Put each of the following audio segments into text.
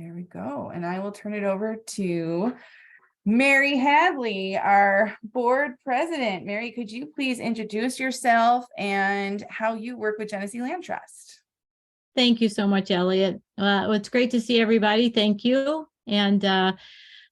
There we go. And I will turn it over to Mary Hadley, our board president. Mary, could you please introduce yourself and how you work with Genesee Land Trust? Thank you so much, Elliot. It's great to see everybody. Thank you. And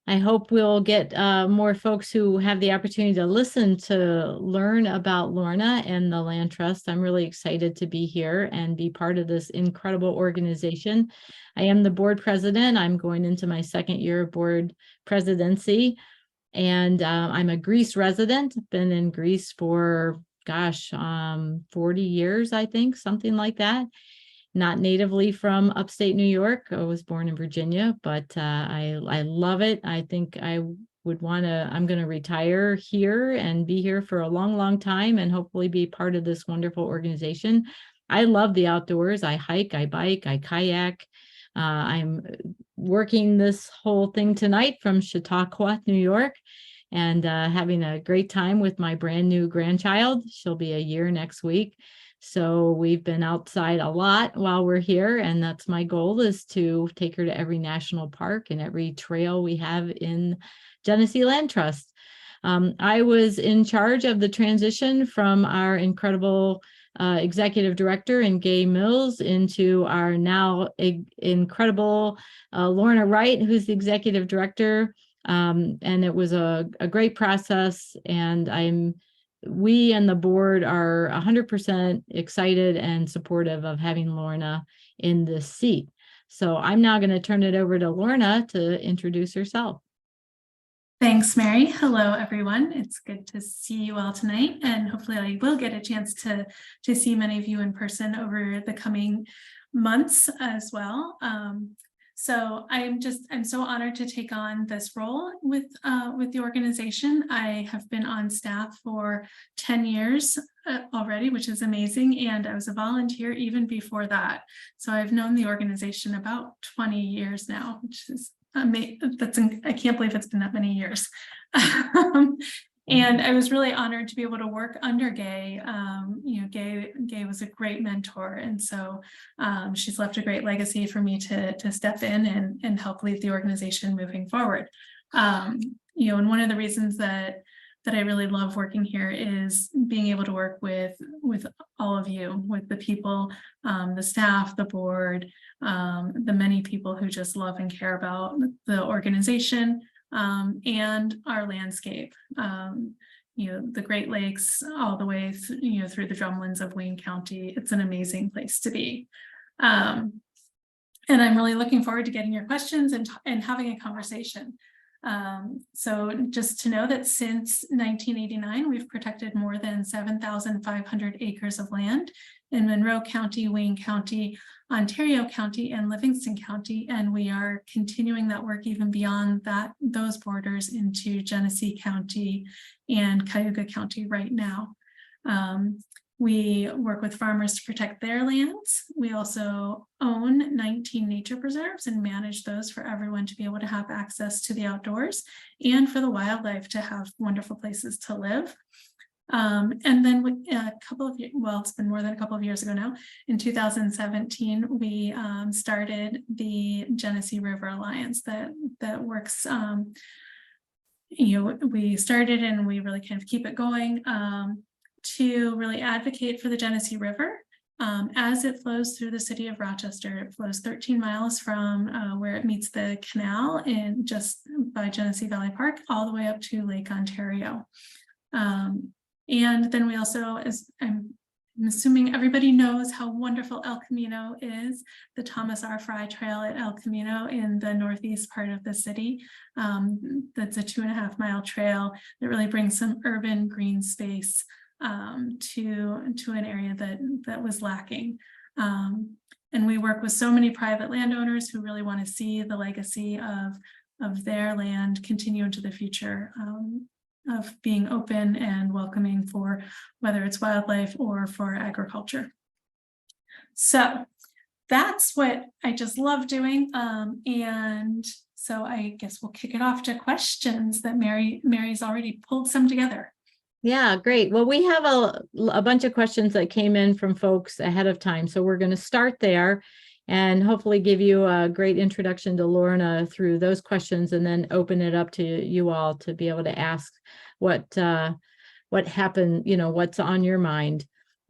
I hope we'll get more folks who have the opportunity to listen to learn about Lorna and the Land Trust. I'm really excited to be here and be part of this incredible organization. I am the board president. I'm going into my second year of board presidency. And I'm a Greece resident. Been in Greece for, 40 years, I think, something like that. Not natively from upstate New York. I was born in Virginia, but I love it. I think I'm going to retire here and be here for a long, long time and hopefully be part of this wonderful organization. I love the outdoors. I hike, I bike, I kayak. I'm working this whole thing tonight from Chautauqua, New York, and having a great time with my brand new grandchild. She'll be a year next week. So we've been outside a lot while we're here, and that's my goal, is to take her to every national park and every trail we have in Genesee Land Trust. I was in charge of the transition from our incredible executive director in Gay Mills into our now incredible Lorna Wright, who's the executive director. And it was a great process, and we and the board are 100% excited and supportive of having Lorna in this seat. So I'm now going to turn it over to Lorna to introduce herself. Thanks, Mary. Hello, everyone. It's good to see you all tonight, and hopefully I will get a chance to see many of you in person over the coming months as well. So I'm so honored to take on this role with the organization. I have been on staff for 10 years already, which is amazing. And I was a volunteer even before that. So I've known the organization about 20 years now, which is amazing. I can't believe it's been that many years. And I was really honored to be able to work under Gay. Gay was a great mentor. And so she's left a great legacy for me to step in and help lead the organization moving forward. And one of the reasons that I really love working here is being able to work with all of you, with the people, the staff, the board, the many people who just love and care about the organization, and our landscape, the Great Lakes, all the way through the drumlins of Wayne County. It's an amazing place to be. And I'm really looking forward to getting your questions and having a conversation. So just to know that since 1989, we've protected more than 7,500 acres of land in Monroe County, Wayne County, Ontario County, and Livingston County, and we are continuing that work even beyond those borders into Genesee County and Cayuga County right now. We work with farmers to protect their lands. We also own 19 nature preserves and manage those for everyone to be able to have access to the outdoors and for the wildlife to have wonderful places to live. And then it's been more than a couple of years ago now, in 2017, we started the Genesee River Alliance that works, we started and we really kind of keep it going to really advocate for the Genesee River as it flows through the city of Rochester. It flows 13 miles from where it meets the canal just by Genesee Valley Park all the way up to Lake Ontario. And then we also, as I'm assuming everybody knows how wonderful El Camino is, the Thomas R. Fry Trail at El Camino in the northeast part of the city. That's a 2.5-mile trail that really brings some urban green space to an area that was lacking. And we work with so many private landowners who really want to see the legacy of their land continue into the future, of being open and welcoming for whether it's wildlife or for agriculture. So that's what I just love doing. And so I guess we'll kick it off to questions that Mary's already pulled some together. Yeah, great. Well, we have a bunch of questions that came in from folks ahead of time. So we're going to start there. and hopefully give you a great introduction to Lorna through those questions, and then open it up to you all to be able to ask what happened, what's on your mind.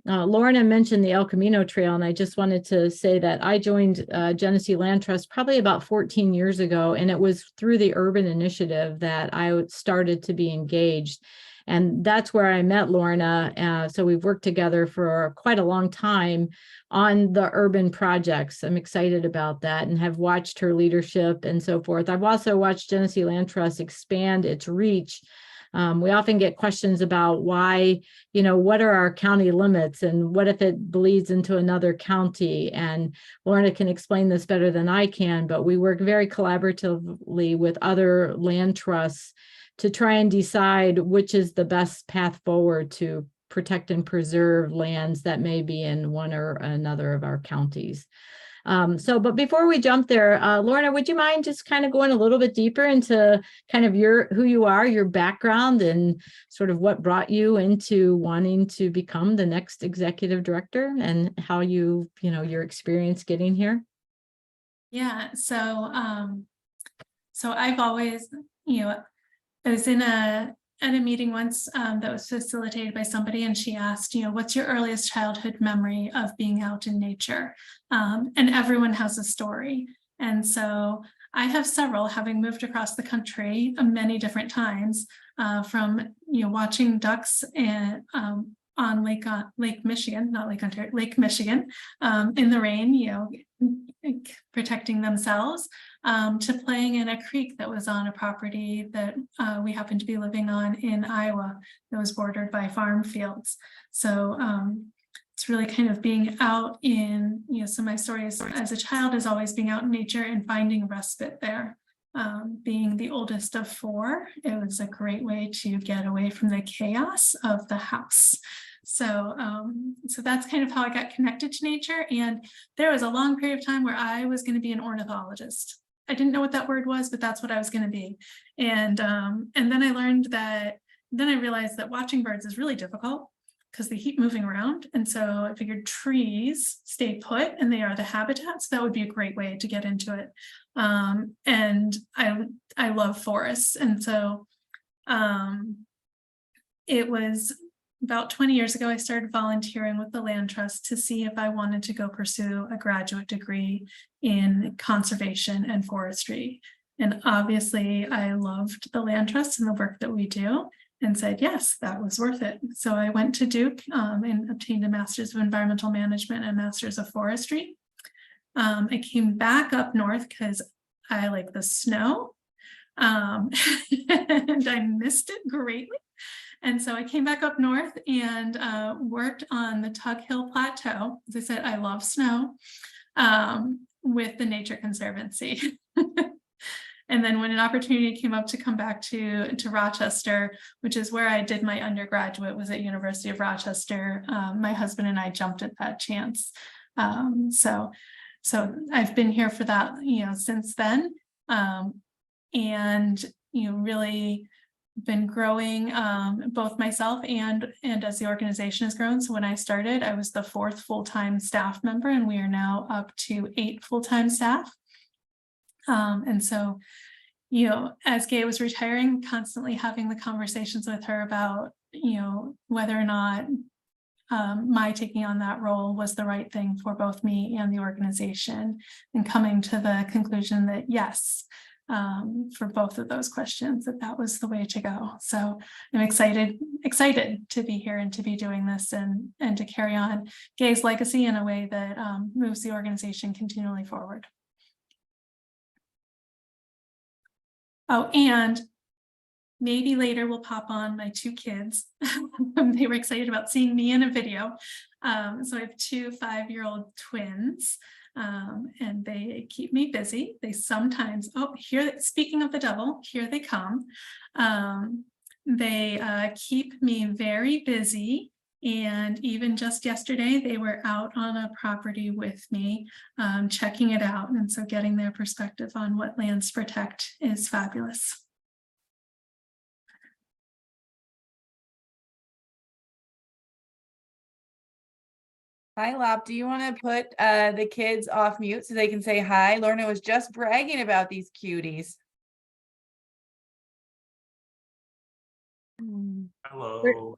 Lorna mentioned the El Camino Trail, and I just wanted to say that I joined Genesee Land Trust probably about 14 years ago, and it was through the urban initiative that I started to be engaged. And that's where I met Lorna. So we've worked together for quite a long time on the urban projects. I'm excited about that and have watched her leadership and so forth. I've also watched Genesee Land Trust expand its reach. We often get questions about why, what are our county limits and what if it bleeds into another county? And Lorna can explain this better than I can, but we work very collaboratively with other land trusts to try and decide which is the best path forward to protect and preserve lands that may be in one or another of our counties. But before we jump there, Lorna, would you mind just kind of going a little bit deeper into kind of who you are, your background, and sort of what brought you into wanting to become the next executive director, and how your experience getting here? Yeah, so I've always, I was at a meeting once that was facilitated by somebody, and she asked, what's your earliest childhood memory of being out in nature? And everyone has a story. And so I have several, having moved across the country many different times, from, watching ducks on Lake Michigan, not Lake Ontario, Lake Michigan, in the rain, protecting themselves, to playing in a creek that was on a property that we happened to be living on in Iowa that was bordered by farm fields. So it's really kind of being out in, so my story as a child is always being out in nature and finding respite there. Being the oldest of 4, it was a great way to get away from the chaos of the house. So that's kind of how I got connected to nature. And there was a long period of time where I was going to be an ornithologist. I didn't know what that word was, but that's what I was going to be. And then I learned that, then I realized that watching birds is really difficult because they keep moving around. And so I figured trees stay put and they are the habitat. So that would be a great way to get into it. And I love forests. And so it was about 20 years ago, I started volunteering with the Land Trust to see if I wanted to go pursue a graduate degree in conservation and forestry. And obviously I loved the Land Trust and the work that we do, and said, yes, that was worth it. So I went to Duke and obtained a master's of environmental management and master's of forestry. I came back up north because I like the snow, and I missed it greatly. And so I came back up north and worked on the Tug Hill Plateau. As I said, I love snow, with the Nature Conservancy. And then when an opportunity came up to come back to Rochester, which is where I did my undergraduate, was at University of Rochester, my husband and I jumped at that chance. So I've been here for that, since then, and really been growing, both myself and as the organization has grown. So when I started, I was the 4th full-time staff member, and we are now up to 8 full-time staff. And so, as Gay was retiring, constantly having the conversations with her about, whether or not my taking on that role was the right thing for both me and the organization, and coming to the conclusion that yes, for both of those questions, that was the way to go. So I'm excited to be here and to be doing this, and to carry on Gay's legacy in a way that moves the organization continually forward. Oh, and maybe later we'll pop on my 2 kids. They were excited about seeing me in a video. So I have 2 5-year-old twins, and they keep me busy. They sometimes, speaking of the devil, here they come. They keep me very busy. And even just yesterday, they were out on a property with me, checking it out. And so getting their perspective on what lands protect is fabulous. Hi, Lop. Do you want to put the kids off mute so they can say hi? Lorna was just bragging about these cuties. Hello.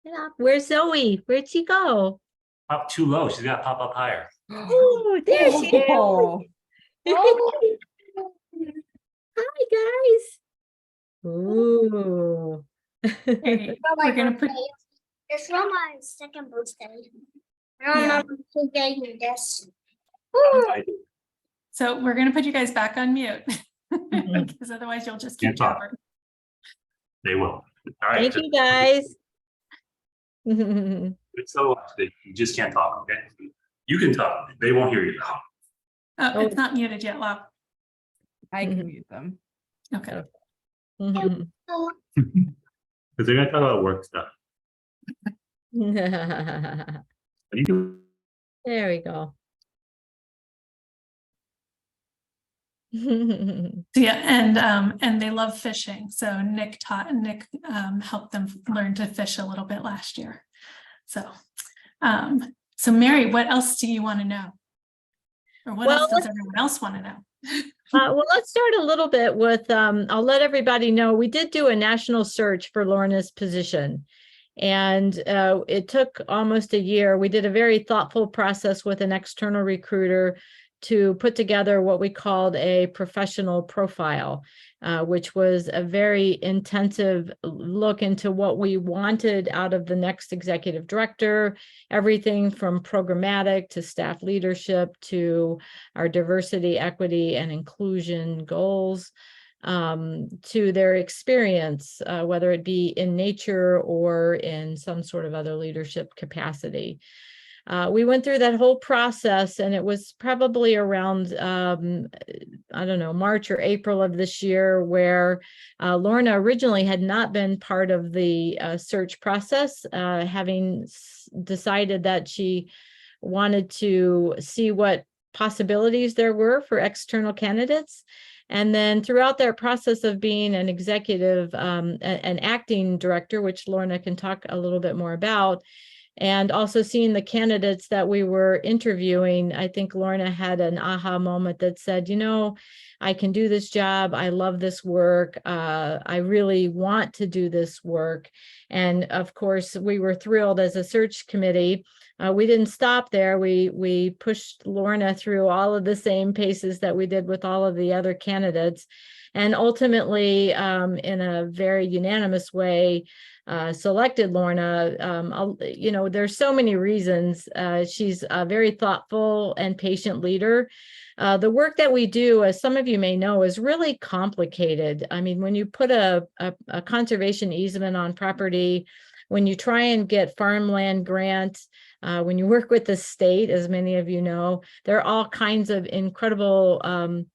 Yeah, where's Zoe? Where'd she go? Up too low. She's got to pop up higher. Oh, there she is. Oh. Hi, guys. Ooh. Okay, we're gonna put, It's not my second birthday. I Yeah. don't remember who gave me this. so we're gonna put you guys back on mute. Mhm. Because otherwise you'll just keep Can't talk. jabbering. They will. All right. Thank you, guys. It's so that you just can't talk. Okay. You can talk. They won't hear you. Oh, it's not muted yet, Lop. I can mute them. Okay. Mhm. Because they're gonna talk about work stuff. There But you can. we go. So yeah, and they love fishing. So Nick helped them learn to fish a little bit last year. So so Mary, what else do you want to know? Or what Well, else does everyone else want to know? Well, let's start a little bit with, I'll let everybody know, we did do a national search for Lorna's position. And it took almost a year. We did a very thoughtful process with an external recruiter to put together what we called a professional profile, which was a very intensive look into what we wanted out of the next executive director, everything from programmatic to staff leadership to our diversity, equity, and inclusion goals, to their experience, whether it be in nature or in some sort of other leadership capacity. We went through that whole process, and it was probably around, I don't know, March or April of this year, where Lorna originally had not been part of the search process, having decided that she wanted to see what possibilities there were for external candidates. And then throughout their process of being an executive, an acting director, which Lorna can talk a little bit more about, and also seeing the candidates that we were interviewing, I think Lorna had an aha moment that said, you know, I can do this job. I love this work. I really want to do this work. And of course, we were thrilled as a search committee. We didn't stop there. We pushed Lorna through all of the same paces that we did with all of the other candidates. And ultimately, in a very unanimous way, selected Lorna. You know, there's so many reasons. She's a very thoughtful and patient leader. The work that we do, as some of you may know, is really complicated. I mean, when you put a conservation easement on property, when you try and get farmland grants, when you work with the state, as many of you know, there are all kinds of incredible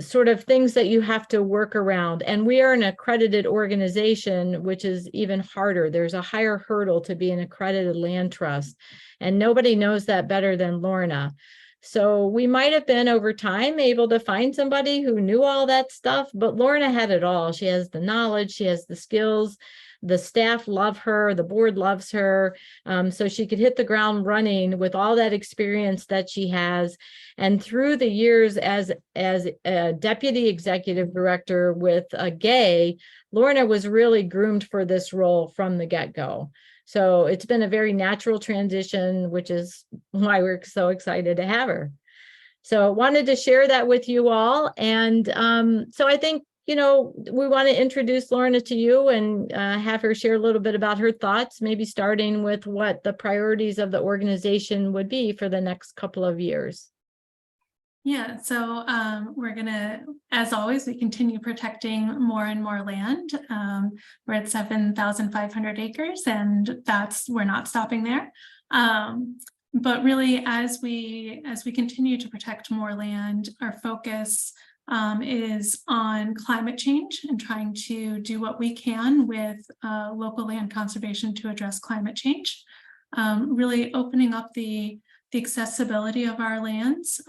sort of things that you have to work around. And we are an accredited organization, which is even harder. There's a higher hurdle to be an accredited land trust. And nobody knows that better than Lorna. So we might have been over time able to find somebody who knew all that stuff, but Lorna had it all. She has the knowledge, she has the skills. The staff love her, the board loves her, so she could hit the ground running with all that experience that she has. And through the years as a deputy executive director with GAY, Lorna was really groomed for this role from the get-go. So it's been a very natural transition, which is why we're so excited to have her. So wanted to share that with you all. And so I think, you know, we want to introduce Lorna to you and have her share a little bit about her thoughts, maybe starting with what the priorities of the organization would be for the next couple of years. Yeah, so we're gonna, as always, we continue protecting more and more land. We're at 7,500 acres, and we're not stopping there. But really, as we continue to protect more land, our focus is on climate change and trying to do what we can with local land conservation to address climate change. Really opening up the accessibility of our lands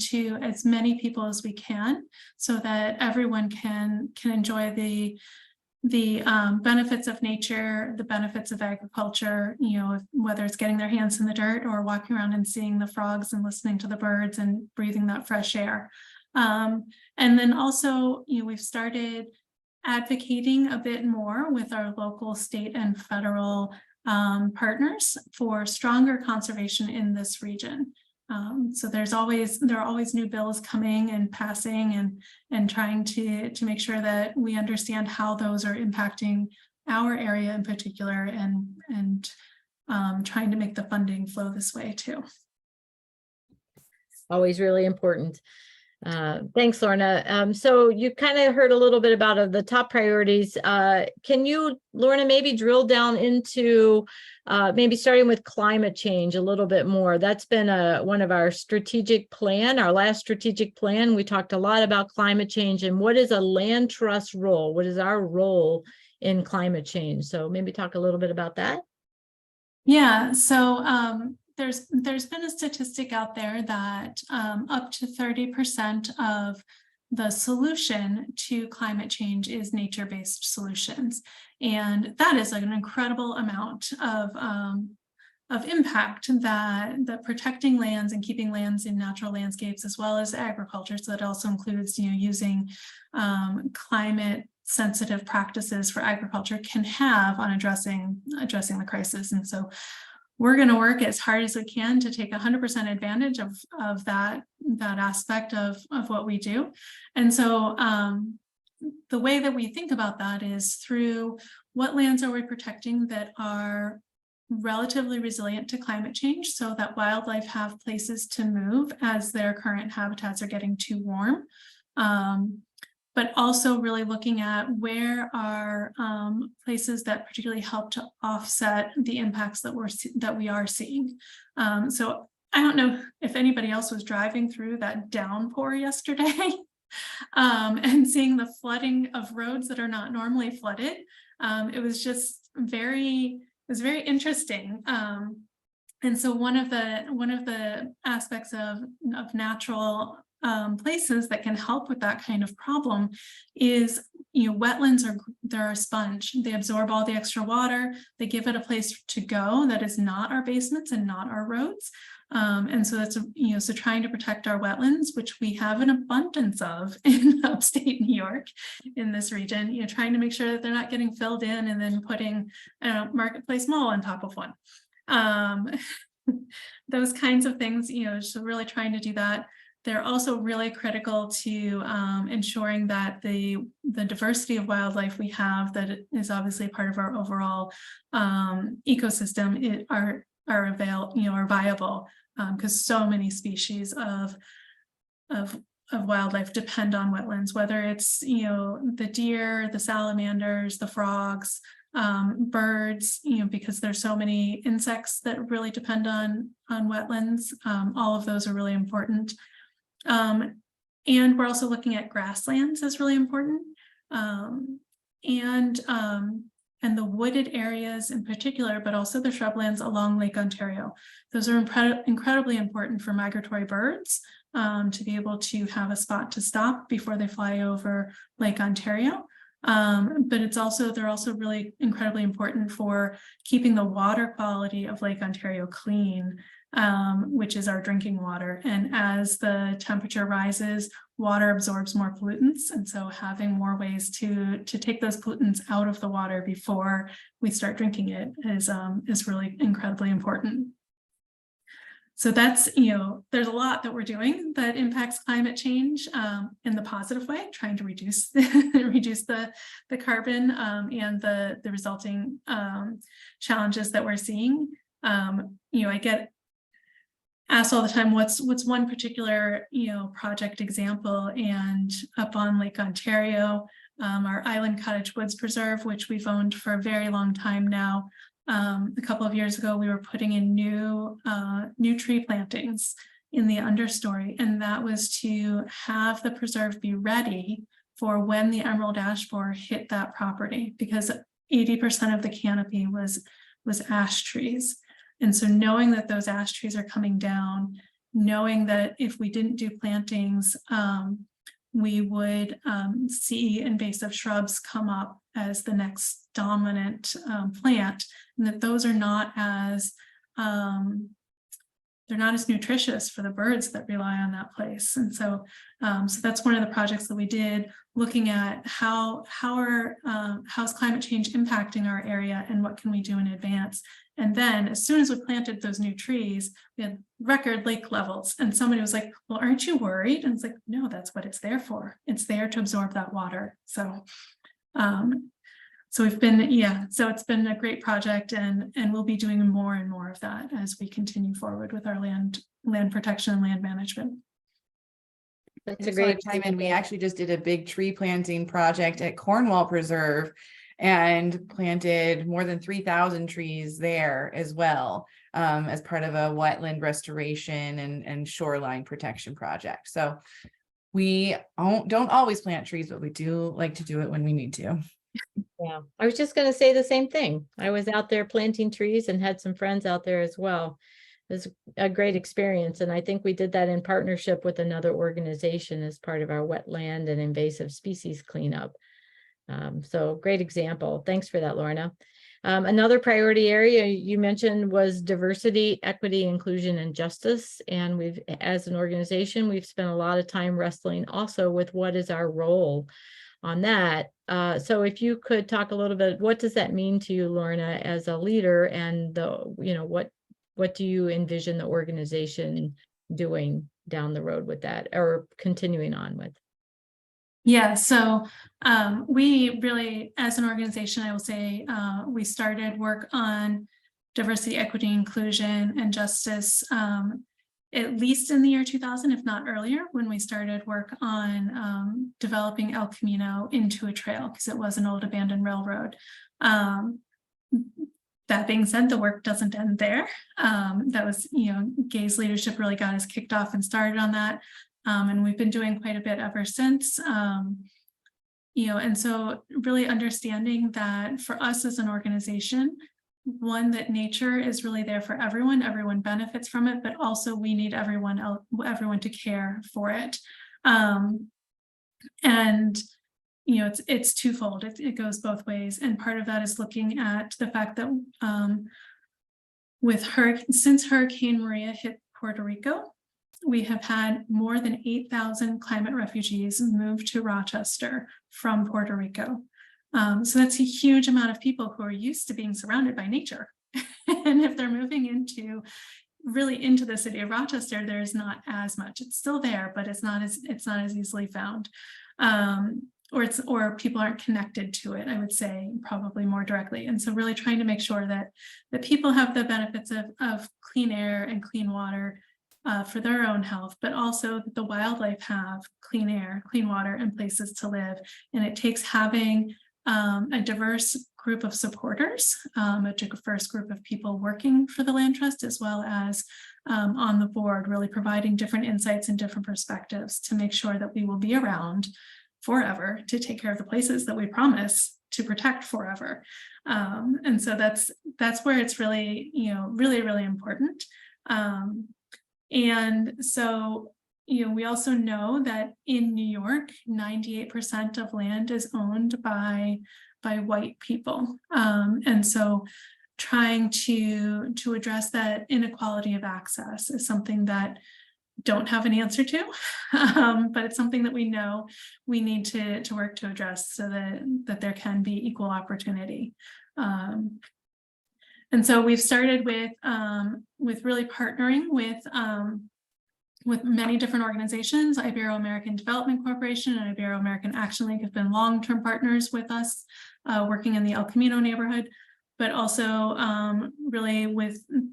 to as many people as we can, so that everyone can enjoy the the benefits of nature, the benefits of agriculture, whether it's getting their hands in the dirt or walking around and seeing the frogs and listening to the birds and breathing that fresh air. And then also, we've started advocating a bit more with our local, state, and federal partners for stronger conservation in this region. So there are always new bills coming and passing and trying to make sure that we understand how those are impacting our area in particular, and trying to make the funding flow this way too. Always really important. Thanks, Lorna. So you kind of heard a little bit about the top priorities. Can you, Lorna, maybe drill down into maybe starting with climate change a little bit more? That's been one of our last strategic plan. We talked a lot about climate change and what is a land trust role? What is our role in climate change? So maybe talk a little bit about that. Yeah, so there's been a statistic out there that up to 30% of the solution to climate change is nature-based solutions. And that is an incredible amount of impact that protecting lands and keeping lands in natural landscapes, as well as agriculture. So that also includes, using climate sensitive practices for agriculture can have on addressing the crisis. And so we're going to work as hard as we can to take 100% advantage of that aspect of what we do. And so the way that we think about that is through what lands are we protecting that are relatively resilient to climate change, so that wildlife have places to move as their current habitats are getting too warm. But also really looking at where are places that particularly help to offset the impacts that we are seeing. So I don't know if anybody else was driving through that downpour yesterday and seeing the flooding of roads that are not normally flooded. It was just very interesting. And so one of the aspects of natural places that can help with that kind of problem is, wetlands they're a sponge. They absorb all the extra water. They give it a place to go that is not our basements and not our roads. And so that's, so trying to protect our wetlands, which we have an abundance of in upstate New York in this region, trying to make sure that they're not getting filled in and then putting Marketplace Mall on top of one. Those kinds of things, so really trying to do that. They're also really critical to ensuring that the diversity of wildlife we have that is obviously part of our overall ecosystem are viable, because so many species of wildlife depend on wetlands, whether it's the deer, the salamanders, the frogs, birds, because there's so many insects that really depend on wetlands. All of those are really important. And we're also looking at grasslands as really important, and the wooded areas in particular, but also the shrublands along Lake Ontario. Those are incredibly important for migratory birds to be able to have a spot to stop before they fly over Lake Ontario. But they're also really incredibly important for keeping the water quality of Lake Ontario clean, which is our drinking water. And as the temperature rises, water absorbs more pollutants. And so having more ways to take those pollutants out of the water before we start drinking it is really incredibly important. So that's, there's a lot that we're doing that impacts climate change in the positive way, trying to reduce the carbon and the resulting challenges that we're seeing. I get asked all the time, what's one particular project example, and up on Lake Ontario, our Island Cottage Woods Preserve, which we've owned for a very long time now. A couple of years ago, we were putting in new tree plantings in the understory, and that was to have the preserve be ready for when the emerald ash borer hit that property, because 80% of the canopy was ash trees. And so knowing that those ash trees are coming down, knowing that if we didn't do plantings, we would see invasive shrubs come up as the next dominant plant, and that those are not as they're not as nutritious for the birds that rely on that place. And so that's one of the projects that we did, looking at how's climate change impacting our area and what can we do in advance. And then as soon as we planted those new trees, we had record lake levels. And somebody was like, well, aren't you worried? And it's like, no, that's what it's there for. It's there to absorb that water. So we've been, so it's been a great project, and we'll be doing more and more of that as we continue forward with our land protection and land management. That's I a just wanna great chime in. We actually just did a big tree planting project at Cornwall Preserve and planted more than 3,000 trees there as well, as part of a wetland restoration and shoreline protection project. So we don't always plant trees, but we do like to do it when we need to. Yeah, I was just going to say the same thing. I was out there planting trees and had some friends out there as well. It was a great experience. And I think we did that in partnership with another organization as part of our wetland and invasive species cleanup. So great example. Thanks for that, Lorna. Another priority area you mentioned was diversity, equity, inclusion, and justice. And we've, as an organization, we've spent a lot of time wrestling also with what is our role on that. So if you could talk a little bit, what does that mean to you, Lorna, as a leader, and what do you envision the organization doing down the road with that, or continuing on with? Yeah, so we really, as an organization, I will say, we started work on diversity, equity, inclusion, and justice at least in the year 2000, if not earlier, when we started work on developing El Camino into a trail, because it was an old abandoned railroad. That being said, the work doesn't end there. That was, Gay's leadership really got us kicked off and started on that. And we've been doing quite a bit ever since. And so really understanding that for us as an organization, one, that nature is really there for everyone benefits from it, but also we need everyone to care for it. It's twofold. It goes both ways. And part of that is looking at the fact that since Hurricane Maria hit Puerto Rico, we have had more than 8,000 climate refugees move to Rochester from Puerto Rico. So that's a huge amount of people who are used to being surrounded by nature. And if they're moving into the city of Rochester, there's not as much. It's still there, but it's not as easily found. Or people aren't connected to it, I would say, probably more directly. And so really trying to make sure that people have the benefits of clean air and clean water for their own health, but also that the wildlife have clean air, clean water, and places to live. And it takes having a diverse group of supporters, a diverse group of people working for the Land Trust, as well as on the board, really providing different insights and different perspectives to make sure that we will be around forever to take care of the places that we promise to protect forever. And so that's where it's really, really important. And so, we also know that in New York, 98% of land is owned by white people. And so trying to address that inequality of access is something that don't have an answer to, but it's something that we know we need to work to address so that there can be equal opportunity. And so we've started with really partnering with many different organizations. Ibero-American Development Corporation and Ibero-American Action League have been long-term partners with us, working in the El Camino neighborhood, but also really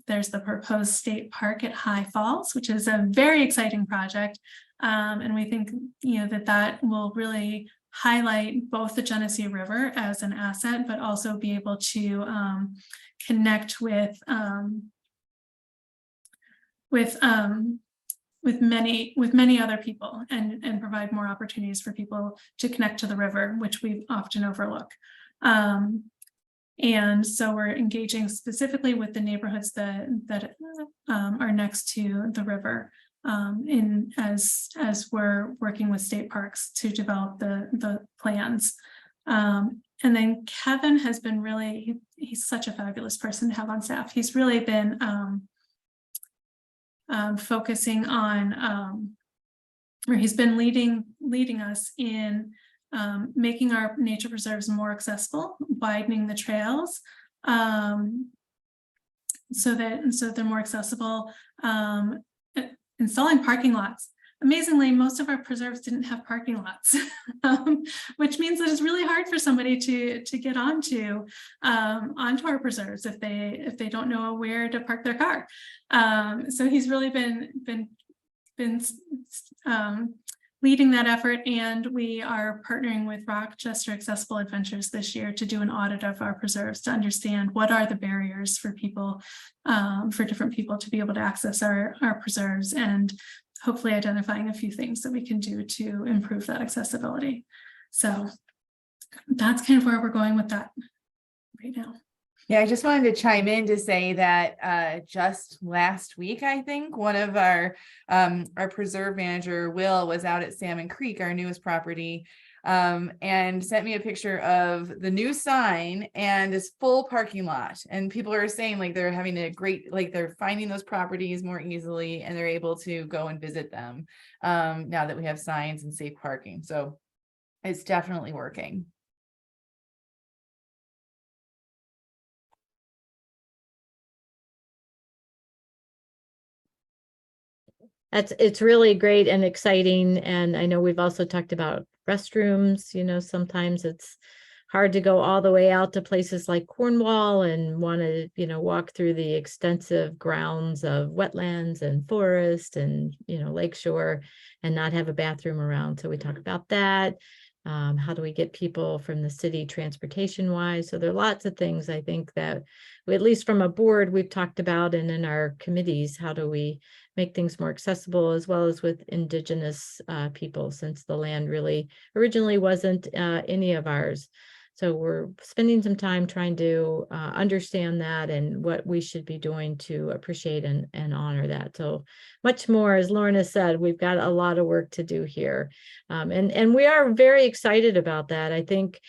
there's the proposed state park at High Falls, which is a very exciting project. And we think, that will really highlight both the Genesee River as an asset, but also be able to connect with many other people and provide more opportunities for people to connect to the river, which we often overlook. And so we're engaging specifically with the neighborhoods that are next to the river. as we're working with state parks to develop the plans. And then Kevin has been really, he's such a fabulous person to have on staff. He's really been focusing on, or he's been leading us in making our nature preserves more accessible, widening the trails, so they're more accessible, installing parking lots. Amazingly, most of our preserves didn't have parking lots, which means that it's really hard for somebody to get onto our preserves if they don't know where to park their car. So he's really been leading that effort, and we are partnering with Rochester Accessible Adventures this year to do an audit of our preserves to understand what are the barriers for people, for different people to be able to access our preserves, and hopefully identifying a few things that we can do to improve that accessibility. So that's kind of where we're going with that right now. Yeah, I just wanted to chime in to say that just last week, I think one of our preserve manager, Will, was out at Salmon Creek, our newest property, and sent me a picture of the new sign and this full parking lot. And people are saying like they're having a great, like they're finding those properties more easily and they're able to go and visit them now that we have signs and safe parking. So it's definitely working. It's really great and exciting. And I know we've also talked about restrooms. You know, sometimes it's hard to go all the way out to places like Cornwall and want to, you know, walk through the extensive grounds of wetlands and forest and, you know, lakeshore and not have a bathroom around. So we talk about that. How do we get people from the city transportation wise? So there are lots of things I think that we, at least from a board, we've talked about, and in our committees, how do we make things more accessible, as well as with Indigenous people, since the land really originally wasn't any of ours. So we're spending some time trying to understand that and what we should be doing to appreciate and honor that. So much more, as Lorna said, we've got a lot of work to do here. And we are very excited about that. I think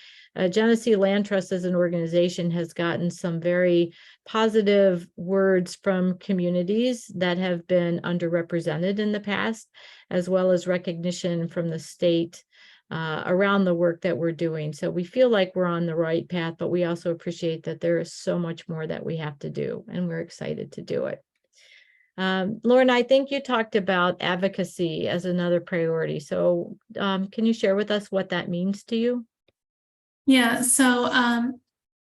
Genesee Land Trust as an organization has gotten some very positive words from communities that have been underrepresented in the past, as well as recognition from the state around the work that we're doing. So we feel like we're on the right path, but we also appreciate that there is so much more that we have to do, and we're excited to do it. Lorna, I think you talked about advocacy as another priority. So can you share with us what that means to you? Yeah, so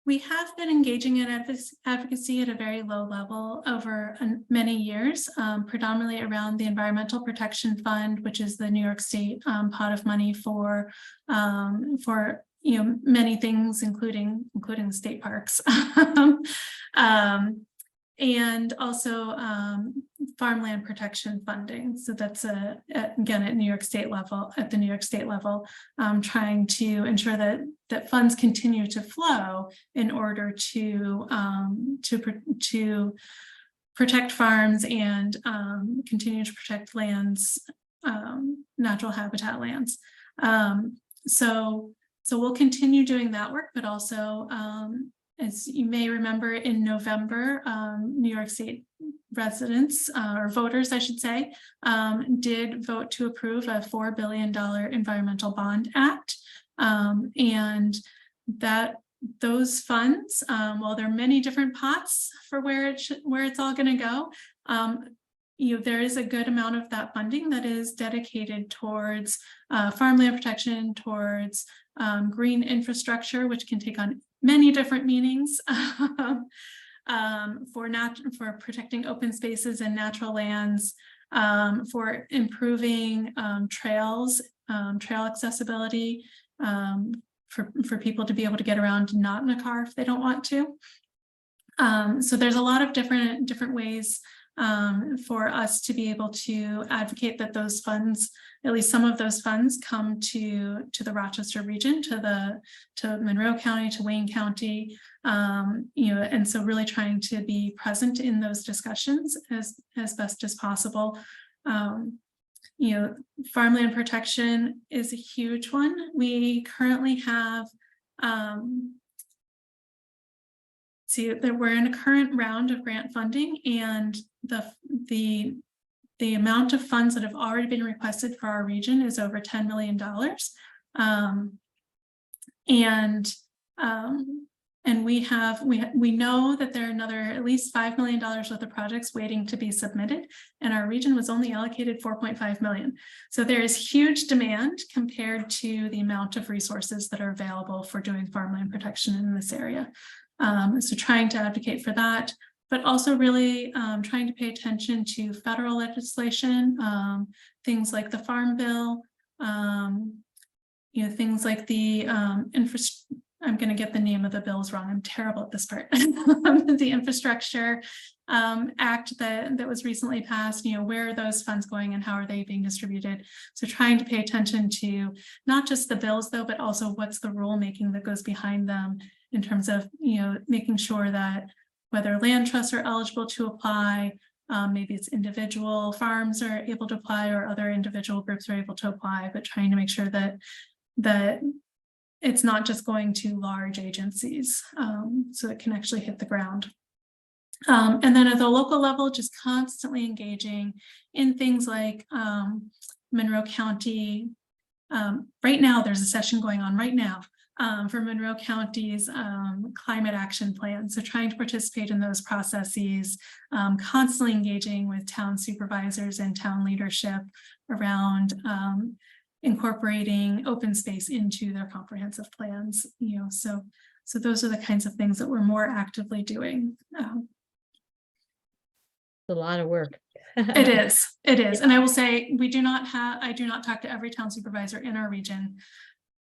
we have been engaging in advocacy at a very low level over many years, predominantly around the Environmental Protection Fund, which is the New York State pot of money for you know, many things, including the state parks. And also farmland protection funding. So that's again at New York State level, trying to ensure that funds continue to flow in order to protect farms and continue to protect lands, natural habitat lands. So we'll continue doing that work, but also as you may remember, in November, New York State residents, or voters, I should say, did vote to approve a $4 billion Environmental Bond Act. And those funds, while there are many different pots for where it's all going to go, you know, there is a good amount of that funding that is dedicated towards farmland protection, towards green infrastructure, which can take on many different meanings, for protecting open spaces and natural lands, for improving trails, trail accessibility, for people to be able to get around not in a car if they don't want to. So there's a lot of different ways for us to be able to advocate that those funds, at least some of those funds, come to the Rochester region, to Monroe County, to Wayne County, you know, and so really trying to be present in those discussions as best as possible. You know, farmland protection is a huge one. We currently have, see that we're in a current round of grant funding, and the amount of funds that have already been requested for our region is over $10 million. And we know that there are another at least $5 million worth of projects waiting to be submitted, and our region was only allocated 4.5 million. So there is huge demand compared to the amount of resources that are available for doing farmland protection in this area. So trying to advocate for that, but also really trying to pay attention to federal legislation, things like the Farm Bill, you know, things like the I'm going to get the name of the bills wrong. I'm terrible at this part. The Infrastructure Act that was recently passed, you know, where are those funds going and how are they being distributed? So trying to pay attention to not just the bills though, but also what's the rulemaking that goes behind them in terms of, you know, making sure that whether land trusts are eligible to apply, maybe it's individual farms are able to apply or other individual groups are able to apply, but trying to make sure that it's not just going to large agencies, so it can actually hit the ground. And then at the local level, just constantly engaging in things like Monroe County. Right now, there's a session going on right now for Monroe County's climate action plan. So trying to participate in those processes, constantly engaging with town supervisors and town leadership around incorporating open space into their comprehensive plans, you know, so those are the kinds of things that we're more actively doing. A lot of work. It is. And I will say, I do not talk to every town supervisor in our region,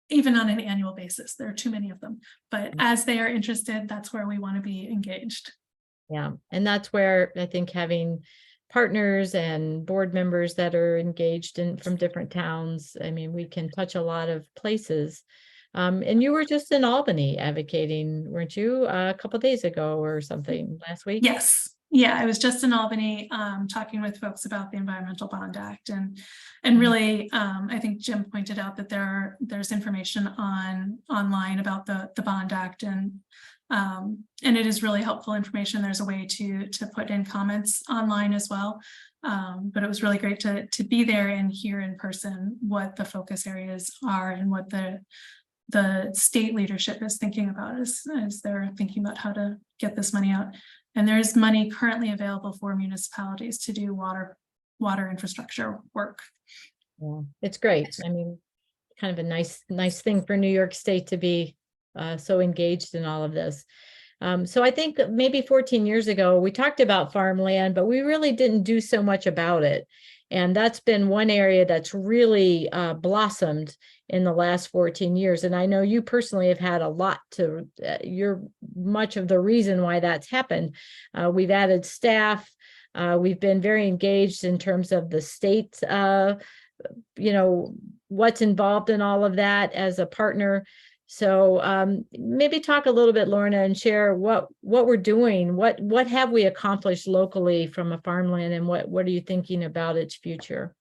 even on an annual basis. There are too many of them, but as they are interested, that's where we want to be engaged. Yeah, and that's where I think having partners and board members that are engaged in from different towns, I mean, we can touch a lot of places. And you were just in Albany advocating, weren't you, a couple of days ago or something last week? Yes. Yeah, I was just in Albany talking with folks about the Environmental Bond Act, and really I think Jim pointed out that there's information online about the Bond Act, and it is really helpful information. There's a way to put in comments online as well, but it was really great to be there and hear in person what the focus areas are and what the state leadership is thinking about as they're thinking about how to get this money out. And there's money currently available for municipalities to do water infrastructure work. Yeah, it's great. I mean, kind of a nice thing for New York State to be so engaged in all of this. So I think maybe 14 years ago, we talked about farmland, but we really didn't do so much about it. And that's been one area that's really blossomed in the last 14 years. And I know you personally have had a lot to, you're much of the reason why that's happened. We've added staff. We've been very engaged in terms of the state, you know, what's involved in all of that as a partner. So maybe talk a little bit, Lorna, and share what we're doing. What have we accomplished locally from a farmland, and what are you thinking about its future?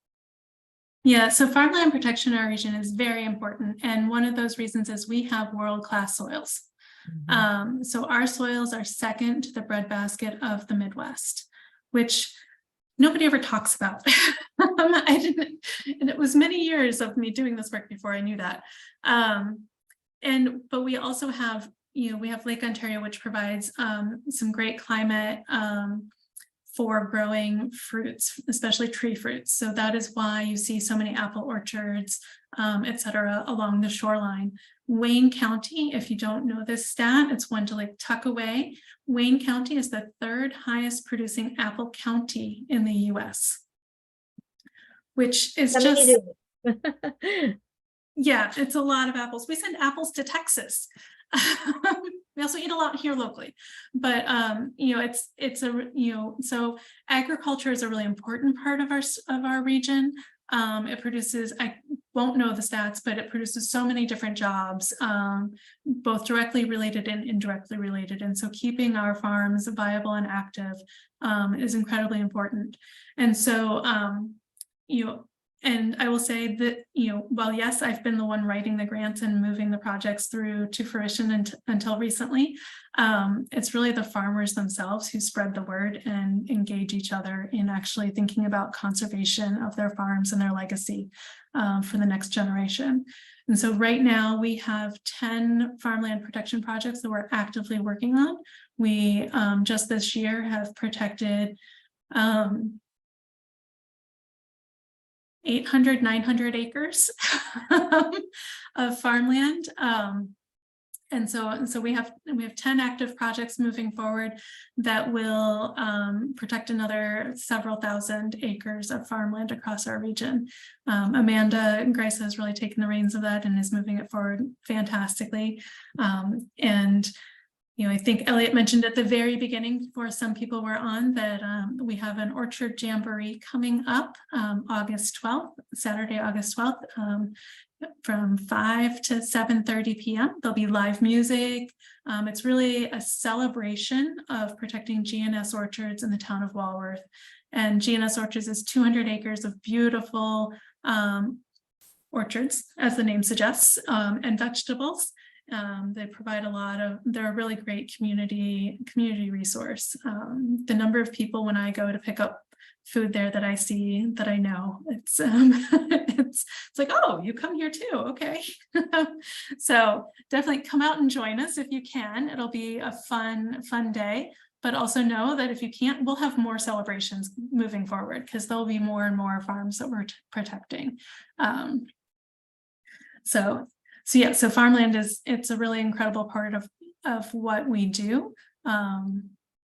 Yeah, so farmland protection in our region is very important. And one of those reasons is we have world-class soils. Mm-hmm. So our soils are second to the breadbasket of the Midwest, which nobody ever talks about. I didn't, and it was many years of me doing this work before I knew that. But we also have, you know, we have Lake Ontario, which provides some great climate for growing fruits, especially tree fruits. So that is why you see so many apple orchards, et cetera, along the shoreline. Wayne County, if you don't know this stat, it's one to like tuck away. Wayne County is the third highest producing apple county in the US, which is just, yeah, it's a lot of apples. We send apples to Texas. We also eat a lot here locally, but you know, it's a, you know, so agriculture is a really important part of our region. It produces won't know the stats, but it produces so many different jobs, both directly related and indirectly related. And so keeping our farms viable and active is incredibly important. And so, and I will say that, while yes, I've been the one writing the grants and moving the projects through to fruition until recently, it's really the farmers themselves who spread the word and engage each other in actually thinking about conservation of their farms and their legacy for the next generation. And so right now we have 10 farmland protection projects that we're actively working on. We just this year have protected 800, 900 acres of farmland. And so we have 10 active projects moving forward that will protect another several thousand acres of farmland across our region. Amanda Grice has really taken the reins of that and is moving it forward fantastically. And I think Elliot mentioned at the very beginning, before some people were on, that we have an orchard jamboree coming up August 12th, Saturday, August 12th, from 5 to 7:30 p.m. There'll be live music. It's really a celebration of protecting GNS orchards in the town of Walworth. And GNS orchards is 200 acres of beautiful orchards, as the name suggests, and vegetables. They provide they're a really great community resource. The number of people when I go to pick up food there that I see that I know, it's like, oh, you come here too, okay. So definitely come out and join us if you can. It'll be a fun day, but also know that if you can't, we'll have more celebrations moving forward because there'll be more and more farms that we're protecting. So farmland it's a really incredible part of what we do.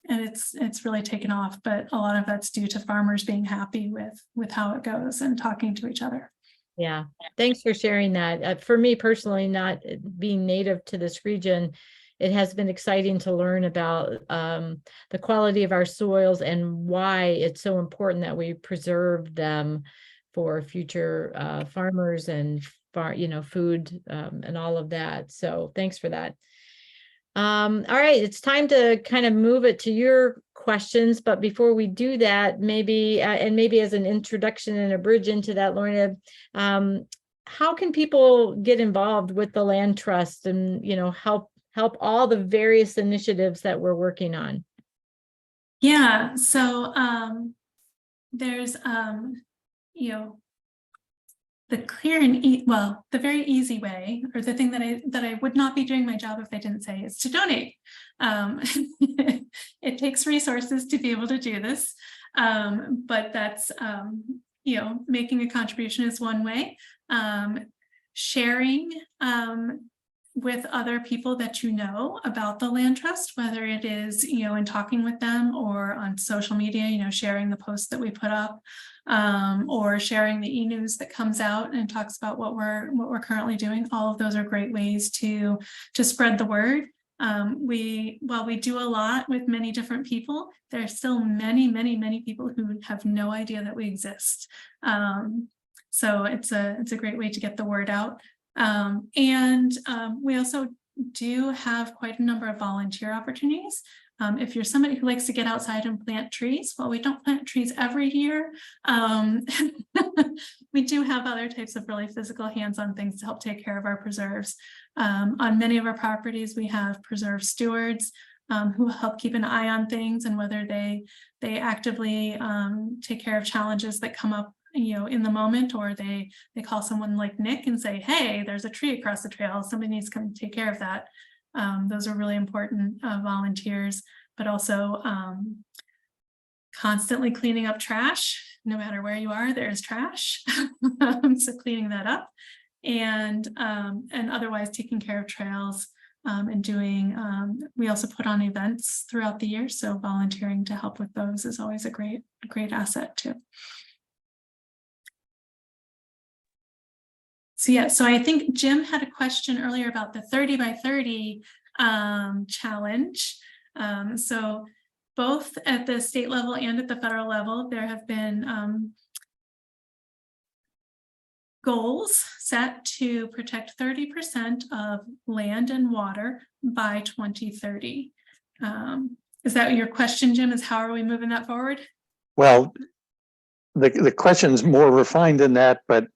And it's really taken off, but a lot of that's due to farmers being happy with how it goes and talking to each other. Yeah, thanks for sharing that. For me personally, not being native to this region, it has been exciting to learn about the quality of our soils and why it's so important that we preserve them for future farmers and food and all of that. So thanks for that. All right, it's time to kind of move it to your questions. But before we do that, maybe as an introduction and a bridge into that, Lorna, how can people get involved with the Land Trust and help all the various initiatives that we're working on? Yeah, so there's the clear and the very easy way, or the thing that I would not be doing my job if I didn't say, is to donate. It takes resources to be able to do this, but that's making a contribution is one way. Sharing with other people that about the Land Trust, whether it is in talking with them or on social media, sharing the posts that we put up, or sharing the e-news that comes out and talks about what we're currently doing. All of those are great ways to spread the word. While we do a lot with many different people, there are still many people who have no idea that we exist. So it's a great way to get the word out. And we also do have quite a number of volunteer opportunities. If you're somebody who likes to get outside and plant trees, well, we don't plant trees every year. We do have other types of really physical hands-on things to help take care of our preserves. On many of our properties, we have preserve stewards who help keep an eye on things, and whether they actively take care of challenges that come up in the moment, or they call someone like Nick and say, hey, there's a tree across the trail, somebody needs to come take care of that. Those are really important volunteers, but also constantly cleaning up trash. No matter where you are, there's trash. So cleaning that up, and otherwise taking care of trails and doing, we also put on events throughout the year. So volunteering to help with those is always a great asset too. So I think Jim had a question earlier about the 30 by 30 challenge. So both at the state level and at the federal level, there have been goals set to protect 30% of land and water by 2030. Is that your question, Jim? Is how are we moving that forward? Well, the question's more refined than that, but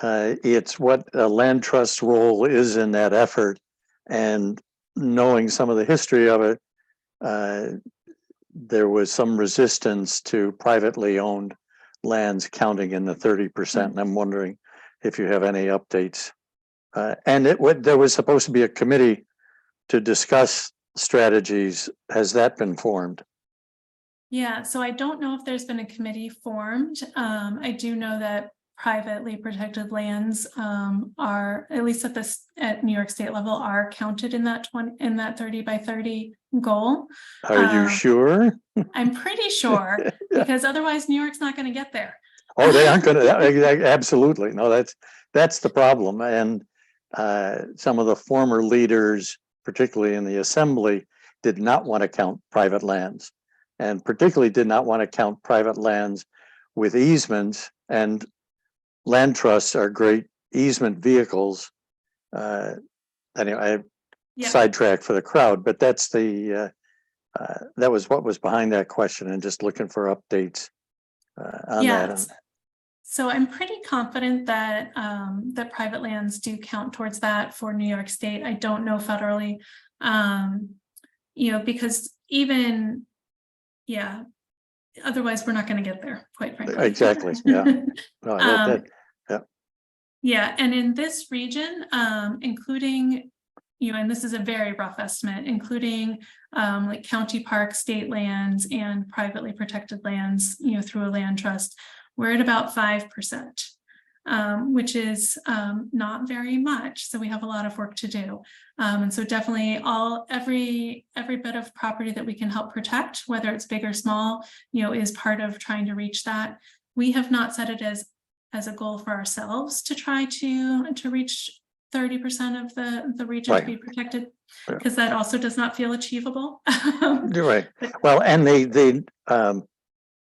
it's what a land trust role is in that effort. And knowing some of the history of it, there was some resistance to privately owned lands counting in the 30%. And I'm wondering if you have any updates. And there was supposed to be a committee to discuss strategies. Has that been formed? Yeah, so I don't know if there's been a committee formed. I do know that privately protected lands are, at least at New York State level, are counted in that 30 by 30 goal. Are you sure? I'm pretty sure, because otherwise New York's not going to get there. Oh, they aren't going to. Absolutely. No, that's the problem. And some of the former leaders, particularly in the assembly, did not want to count private lands, and particularly did not want to count private lands with easements. And land trusts are great easement vehicles. Anyway, I sidetracked for the crowd, but that's that was what was behind that question, and just looking for updates on that. So I'm pretty confident that that private lands do count towards that for New York State. I don't know federally, because even, otherwise we're not going to get there, quite frankly. Exactly. Yeah. Yeah. And in this region, including, and this is a very rough estimate, including like county park, state lands, and privately protected lands, through a land trust, we're at about 5%, which is not very much. So we have a lot of work to do. And so definitely every bit of property that we can help protect, whether it's big or small, is part of trying to reach that. We have not set it as a goal for ourselves to try to reach 30% of the region to be protected, because that also does not feel achievable. You're right. Well, and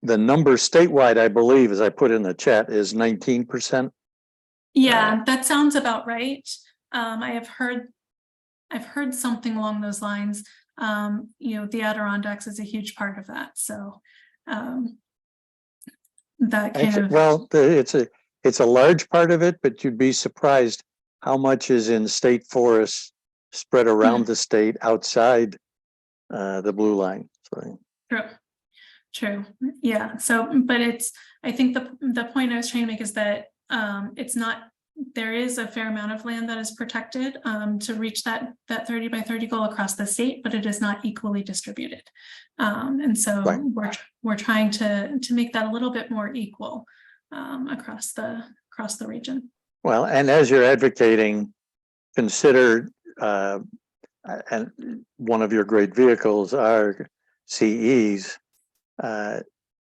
the number statewide, I believe, as I put in the chat, is 19%. Yeah, that sounds about right. I've heard something along those lines. The Adirondacks is a huge part of that. So that kind of, well, it's a large part of it, but you'd be surprised how much is in state forests spread around the state outside the blue line. So. True. Yeah. So, but I think the point I was trying to make is that it's not, there is a fair amount of land that is protected to reach that 30 by 30 goal across the state, but it is not equally distributed. And so we're trying to make that a little bit more equal across the region. Well, and as you're advocating, consider, and one of your great vehicles are CEs,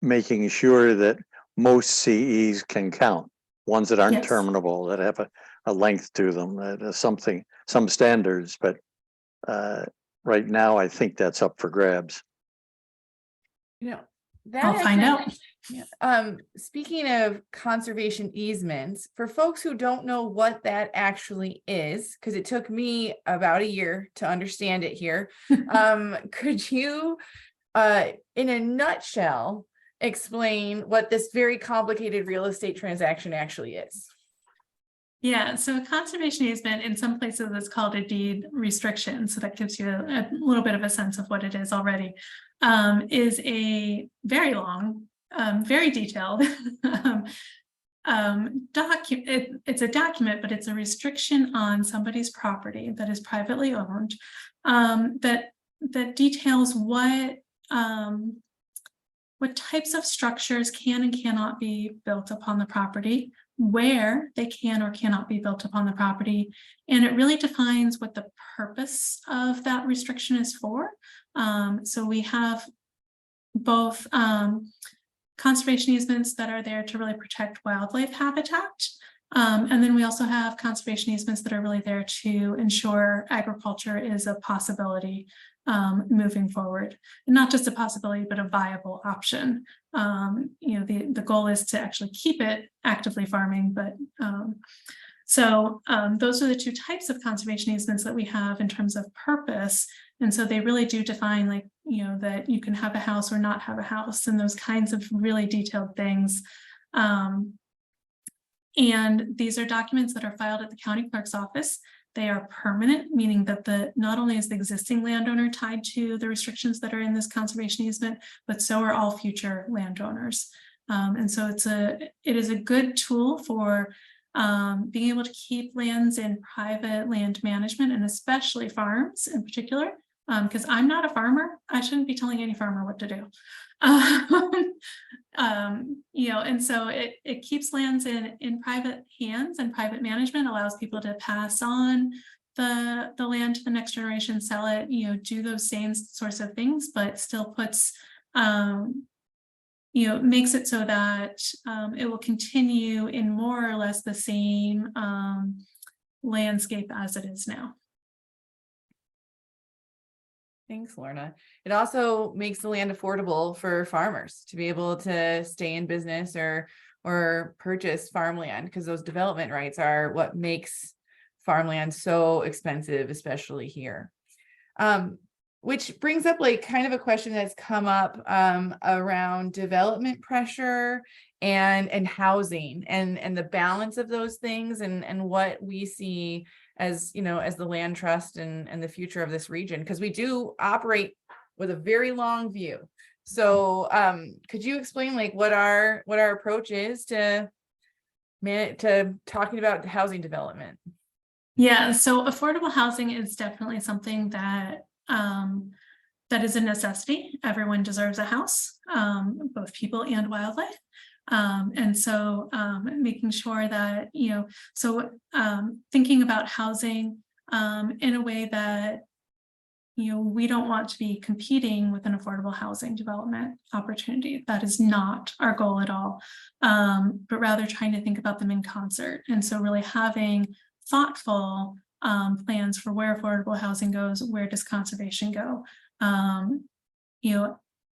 making sure that most CEs can count, ones that aren't terminable, that have a length to them, some standards, but right now I think that's up for grabs. I'll find out. Speaking of conservation easements, for folks who don't know what that actually is, because it took me about a year to understand it here, could you, in a nutshell, explain what this very complicated real estate transaction actually is? Yeah, so a conservation easement, in some places it's called a deed restriction, so that gives you a little bit of a sense of what it is already, is a very long, very detailed document. It's a document, but it's a restriction on somebody's property that is privately owned, that details what types of structures can and cannot be built upon the property, where they can or cannot be built upon the property, and it really defines what the purpose of that restriction is for. So we have both conservation easements that are there to really protect wildlife habitat, and then we also have conservation easements that are really there to ensure agriculture is a possibility moving forward. And not just a possibility, but a viable option. The goal is to actually keep it actively farming, but those are the two types of conservation easements that we have in terms of purpose. And so they really do define, like, that you can have a house or not have a house, and those kinds of really detailed things. And these are documents that are filed at the county clerk's office. They are permanent, meaning that not only is the existing landowner tied to the restrictions that are in this conservation easement, but so are all future landowners. And so it is a good tool for being able to keep lands in private land management, and especially farms in particular, because I'm not a farmer. I shouldn't be telling any farmer what to do. And so it keeps lands in private hands, and private management allows people to pass on the land to the next generation, sell it, do those same sorts of things, but still puts makes it so that it will continue in more or less the same landscape as it is now. Thanks, Lorna. It also makes the land affordable for farmers to be able to stay in business or purchase farmland, because those development rights are what makes farmland so expensive, especially here. Which brings up like kind of a question that's come up around development pressure and housing and the balance of those things, and what we see as as the land trust and the future of this region, because we do operate with a very long view. So could you explain like what our approach is to talking about housing development? Yeah, so affordable housing is definitely something that is a necessity. Everyone deserves a house, both people and wildlife. And so making sure that, thinking about housing in a way that, we don't want to be competing with an affordable housing development opportunity. That is not our goal at all, but rather trying to think about them in concert. And so really having thoughtful plans for where affordable housing goes, where does conservation go?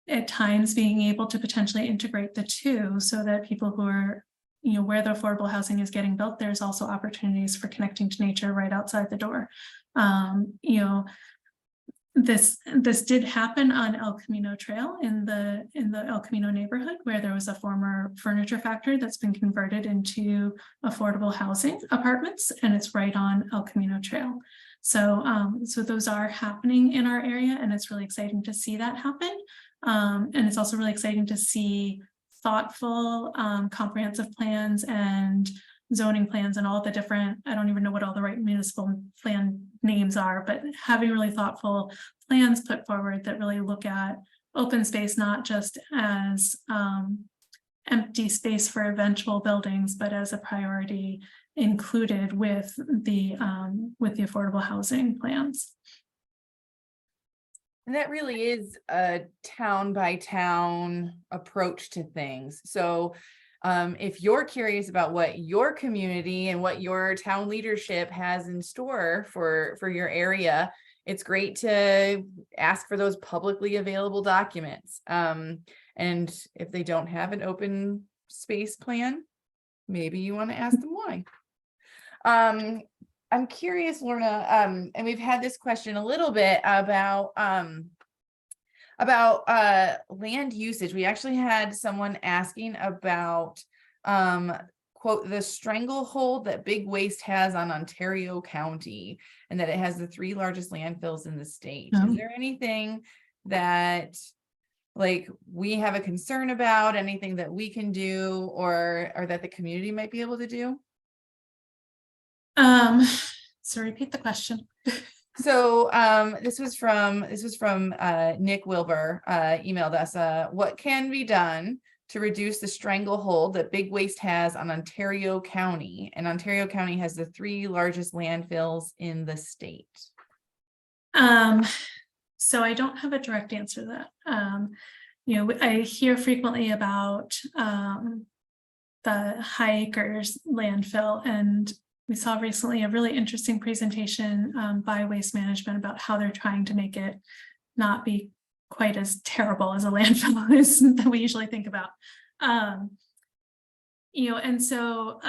At times being able to potentially integrate the two, so that people who are, where the affordable housing is getting built, there's also opportunities for connecting to nature right outside the door. This did happen on El Camino Trail in the El Camino neighborhood, where there was a former furniture factory that's been converted into affordable housing apartments, and it's right on El Camino Trail. So those are happening in our area, and it's really exciting to see that happen. And it's also really exciting to see thoughtful, comprehensive plans and zoning plans and all the different, I don't even know what all the right municipal plan names are, but having really thoughtful plans put forward that really look at open space, not just as empty space for eventual buildings, but as a priority included with the affordable housing plans. And that really is a town by town approach to things. So if you're curious about what your community and what your town leadership has in store for your area, it's great to ask for those publicly available documents. And if they don't have an open space plan, maybe you want to ask them why. I'm curious, Lorna, and we've had this question a little bit about land usage. We actually had someone asking about, quote, the stranglehold that Big Waste has on Ontario County, and that it has the 3 largest landfills in the state. Is there anything that like we have a concern about, anything that we can do or that the community might be able to do? So repeat the question. So this was from Nick Wilbur, emailed us, what can be done to reduce the stranglehold that Big Waste has on Ontario County? And Ontario County has the 3 largest landfills in the state. So I don't have a direct answer to that. I hear frequently about the High Acres landfill, and we saw recently a really interesting presentation by Waste Management about how they're trying to make it not be quite as terrible as a landfill is that we usually think about. And so,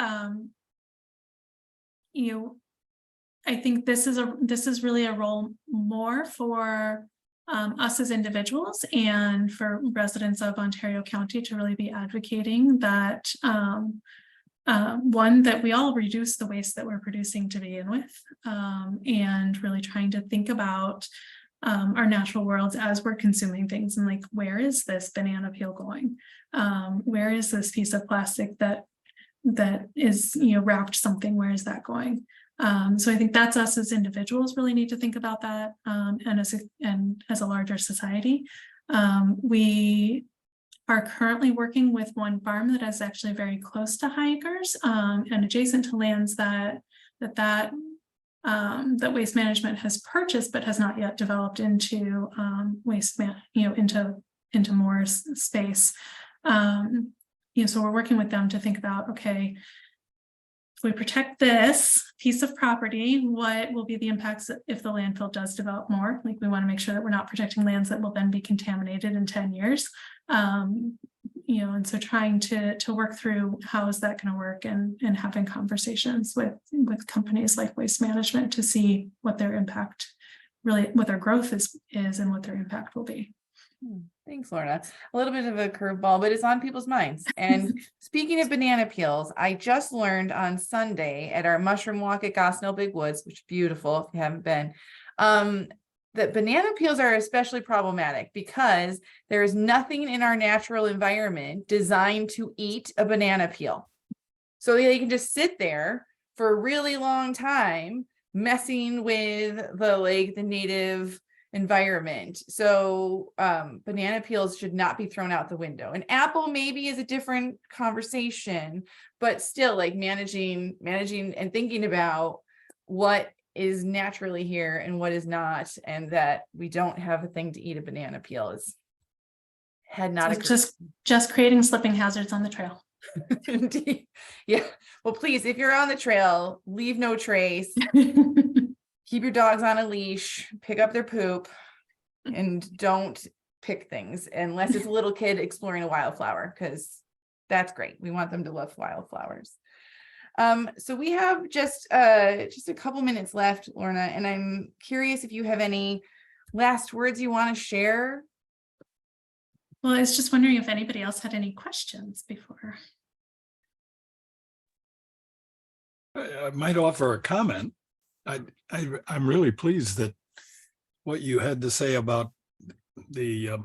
I think this is really a role more for us as individuals and for residents of Ontario County to really be advocating that one, that we all reduce the waste that we're producing to begin with, and really trying to think about our natural worlds as we're consuming things, and like, where is this banana peel going? Where is this piece of plastic that is wrapped something? Where is that going? So I think that's us as individuals really need to think about that, and as a larger society. We are currently working with one farm that is actually very close to hikers, and adjacent to lands that Waste Management has purchased but has not yet developed into into more space. So we're working with them to think about, okay, if we protect this piece of property, what will be the impacts if the landfill does develop more? Like, we want to make sure that we're not protecting lands that will then be contaminated in 10 years. And so trying to work through how is that going to work, and having conversations with companies like Waste Management to see what their impact, really what their growth is and what their impact will be. Thanks, Lorna. A little bit of a curveball, but it's on people's minds. And speaking of banana peels, I just learned on Sunday at our mushroom walk at Gosnell Big Woods, which is beautiful if you haven't been, that banana peels are especially problematic because there is nothing in our natural environment designed to eat a banana peel. So they can just sit there for a really long time, messing with the native environment. So banana peels should not be thrown out the window. An apple maybe is a different conversation, but still, like, managing and thinking about what is naturally here and what is not, and that we don't have a thing to eat a banana peel is just creating slipping hazards on the trail. Indeed. Yeah. Well, please, if you're on the trail, leave no trace. Keep your dogs on a leash, pick up their poop, and don't pick things unless it's a little kid exploring a wildflower, because that's great. We want them to love wildflowers. So we have just a couple minutes left, Lorna, and I'm curious if you have any last words you want to share. Well, I was just wondering if anybody else had any questions before. I might offer a comment. I'm really pleased that what you had to say about the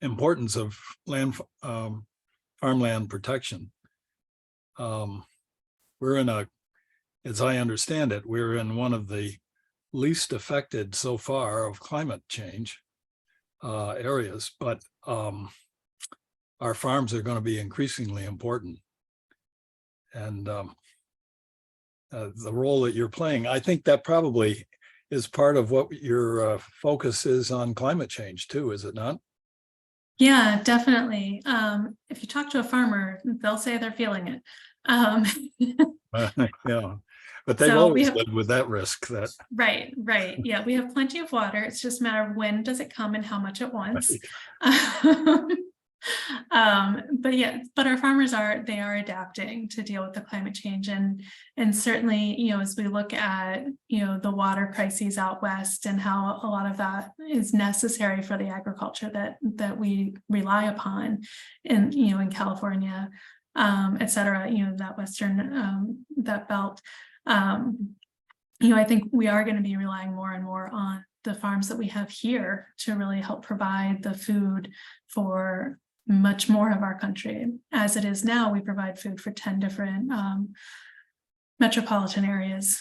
importance of farmland protection. We're as I understand it, we're in one of the least affected so far of climate change areas, but our farms are going to be increasingly important. And the role that you're playing, I think that probably is part of what your focus is on climate change too, is it not? Yeah, definitely. If you talk to a farmer, they'll say they're feeling it. Yeah, but they've always lived with that risk. Right. Yeah, we have plenty of water. It's just a matter of when does it come and how much at once. But our farmers are adapting to deal with the climate change, and certainly, as we look at the water crises out west and how a lot of that is necessary for the agriculture that we rely upon in California, et cetera, that western that belt, I think we are going to be relying more and more on the farms that we have here to really help provide the food for much more of our country. As it is now, we provide food for 10 different metropolitan areas.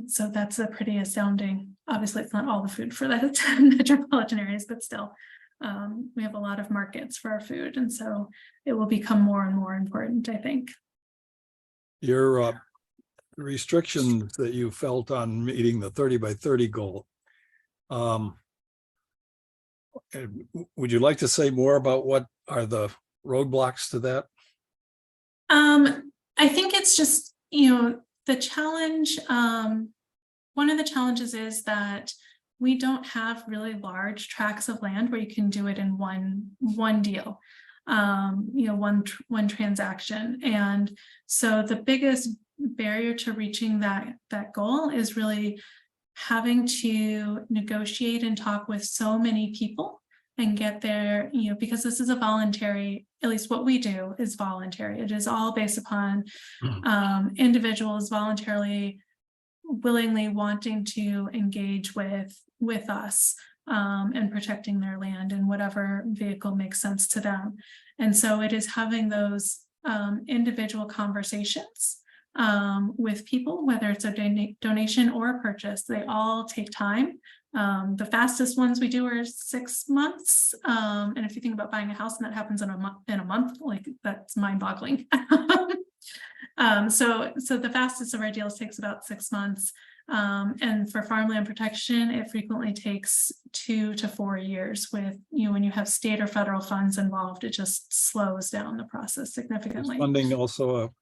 So that's a pretty astounding, obviously it's not all the food for the 10 metropolitan areas, but still, we have a lot of markets for our food. And so it will become more and more important, I think. Your restrictions that you felt on meeting the 30 by 30 goal, would you like to say more about what are the roadblocks to that? I think it's just, the challenge. One of the challenges is that we don't have really large tracts of land where you can do it in one deal, one transaction. And so the biggest barrier to reaching that goal is really having to negotiate and talk with so many people and get there, because this is a voluntary, at least what we do is voluntary. It is all based upon individuals voluntarily, willingly wanting to engage with us and protecting their land in whatever vehicle makes sense to them. And so it is having those individual conversations with people, whether it's a donation or a purchase. They all take time. The fastest ones we do are 6 months. And if you think about buying a house and that happens in a month, like that's mind-boggling. So the fastest of our deals takes about 6 months. And for farmland protection, it frequently takes 2 to 4 years with, when you have state or federal funds involved, it just slows down the process Is significantly. funding also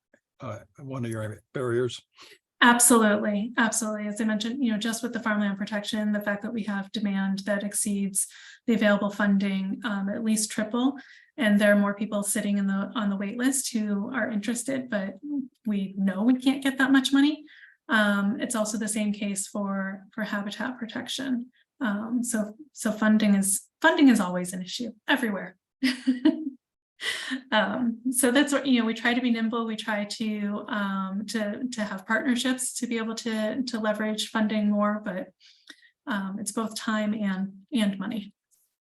one of your barriers? Absolutely. As I mentioned, just with the farmland protection, the fact that we have demand that exceeds the available funding, at least triple, and there are more people sitting on the wait list who are interested, but we know we can't get that much money. It's also the same case for habitat protection. So funding is always an issue everywhere. So that's what, we try to be nimble. We try to have partnerships to be able to leverage funding more, but it's both time and money.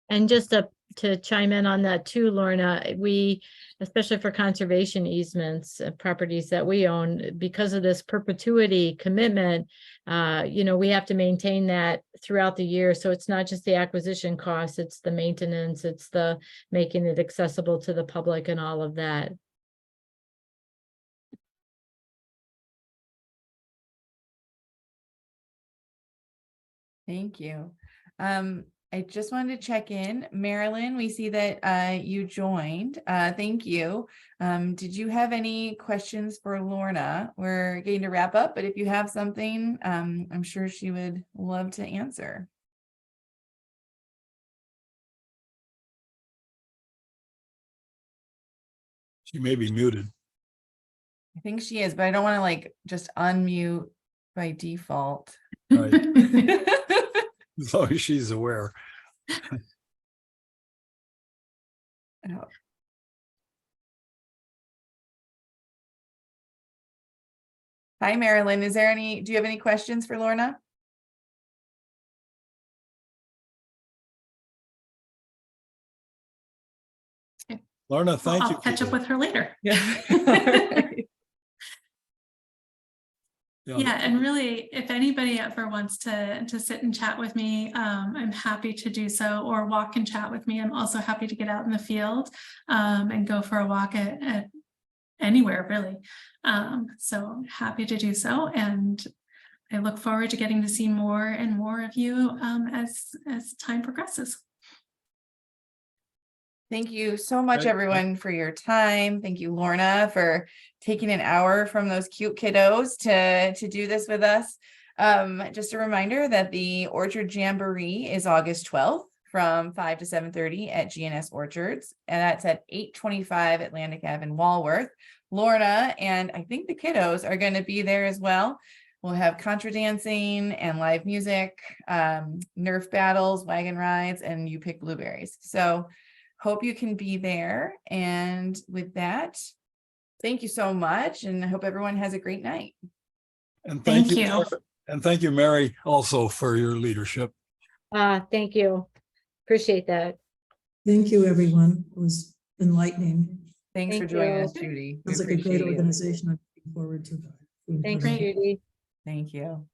And just to chime in on that too, Lorna, we, especially for conservation easements, properties that we own, because of this perpetuity commitment, we have to maintain that throughout the year. So it's not just the acquisition costs, it's the maintenance, it's the making it accessible to the public and all of that. Thank you. I just wanted to check in. Marilyn, we see that you joined. Thank you. Did you have any questions for Lorna? We're getting to wrap up, but if you have something, I'm sure she would love to answer. She may be muted. I think she is, but I don't want to just unmute by default. Right. As long as she's aware. Oh. Hi, Marilyn. Do you have any questions for Lorna? Lorna, thank you. I'll catch up with her later. Yeah. Yeah, and really, if anybody ever wants to sit and chat with me, I'm happy to do so, or walk and chat with me. I'm also happy to get out in the field and go for a walk at anywhere, really. So happy to do so, and I look forward to getting to see more and more of you as time progresses. Thank you so much, Great. everyone, for your time. Thank you, Lorna, for taking an hour from those cute kiddos to do this with us. Just a reminder that the Orchard Jamboree is August 12th from 5 to 7:30 at GNS Orchards, and that's at 825 Atlantic Ave in Walworth. Lorna and I think the kiddos are going to be there as well. We'll have contra dancing and live music, Nerf battles, wagon rides, and you pick blueberries. So hope you can be there. And with that, thank you so much. And I hope everyone has a great night. And Thank you. And thank you, Mary, also for your leadership. Thank you. Appreciate that. Thank you, everyone. It was enlightening. Thanks for Thank joining you. us, Judy. We Sounds like a great appreciate it. organization. I'm looking forward to. Thanks, Judy. Thank you.